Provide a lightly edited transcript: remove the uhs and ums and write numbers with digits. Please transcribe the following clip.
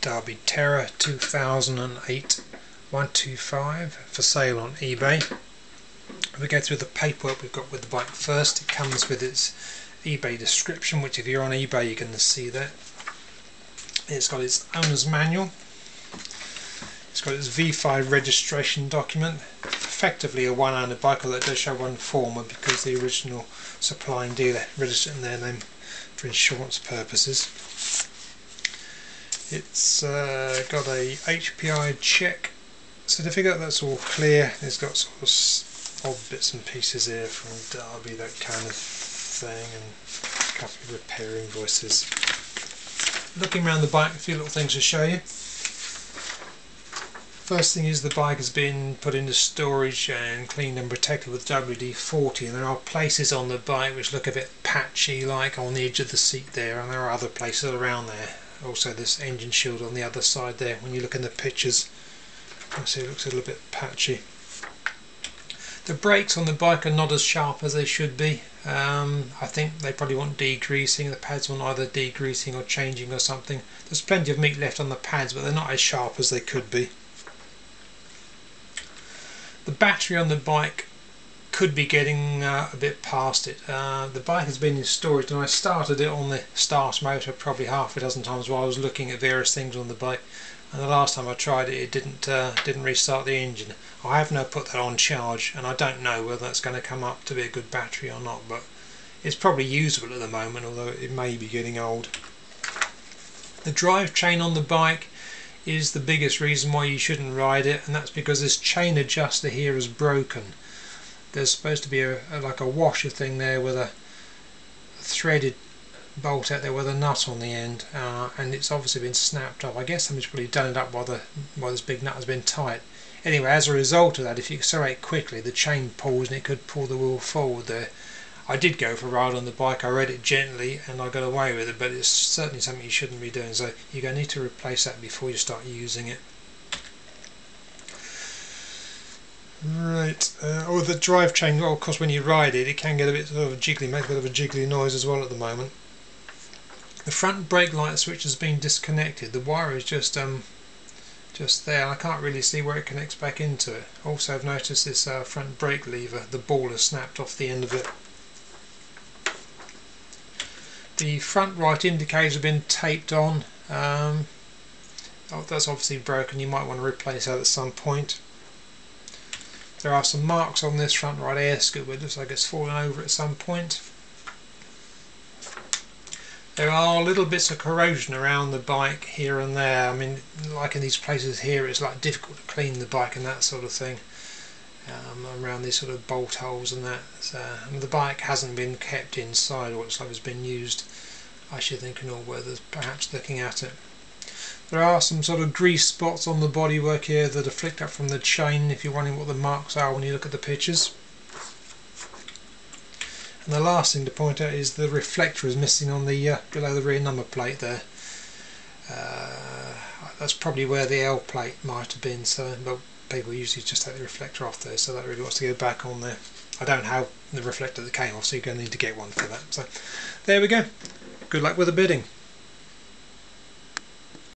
Derbi Terra 2008 125 for sale on eBay. If we go through the paperwork we've got with the bike first, it comes with its eBay description, which if you're on eBay you can see that. It's got its owner's manual, it's got its V5 registration document, effectively a one-owner bike, although it does show one former because the original supplying dealer registered in their name for insurance purposes. It's got a HPI check certificate, that's all clear. It's got sort of odd bits and pieces here from Derby, that kind of thing, and a couple of repair invoices. Looking around the bike, a few little things to show you. First thing is the bike has been put into storage and cleaned and protected with WD-40, and there are places on the bike which look a bit patchy, like on the edge of the seat there, and there are other places around there. Also this engine shield on the other side there, when you look in the pictures you see it looks a little bit patchy. The brakes on the bike are not as sharp as they should be. I think they probably want degreasing. The pads want either degreasing or changing or something. There's plenty of meat left on the pads, but they're not as sharp as they could be. The battery on the bike could be getting a bit past it. The bike has been in storage, and I started it on the start motor probably half a dozen times while I was looking at various things on the bike, and the last time I tried it, it didn't restart the engine. I have now put that on charge, and I don't know whether that's going to come up to be a good battery or not, but it's probably usable at the moment, although it may be getting old. The drivetrain on the bike is the biggest reason why you shouldn't ride it, and that's because this chain adjuster here is broken. There's supposed to be like a washer thing there with a threaded bolt out there with a nut on the end, and it's obviously been snapped off. I guess somebody's probably done it up while this big nut has been tight. Anyway, as a result of that, if you accelerate quickly, the chain pulls and it could pull the wheel forward there. I did go for a ride on the bike, I rode it gently and I got away with it, but it's certainly something you shouldn't be doing, so you're going to need to replace that before you start using it. Right, the drive chain, well, of course when you ride it, it can get a bit sort of jiggly, make a bit of a jiggly noise as well at the moment. The front brake light switch has been disconnected. The wire is just there, and I can't really see where it connects back into it. Also I've noticed this front brake lever, the ball has snapped off the end of it. The front right indicators have been taped on. That's obviously broken, you might want to replace that at some point. There are some marks on this front right air scoop where it looks like it's fallen over at some point. There are little bits of corrosion around the bike here and there. I mean, like in these places here, it's like difficult to clean the bike and that sort of thing. Around these sort of bolt holes and that. And the bike hasn't been kept inside, or it's like it's been used, I should think, in all weathers, perhaps looking at it. There are some sort of grease spots on the bodywork here that are flicked up from the chain, if you're wondering what the marks are when you look at the pictures. And the last thing to point out is the reflector is missing on the below the rear number plate there. That's probably where the L plate might have been, so but people usually just take the reflector off there, so that really wants to go back on there. I don't have the reflector that came off, so you're going to need to get one for that. So there we go. Good luck with the bidding.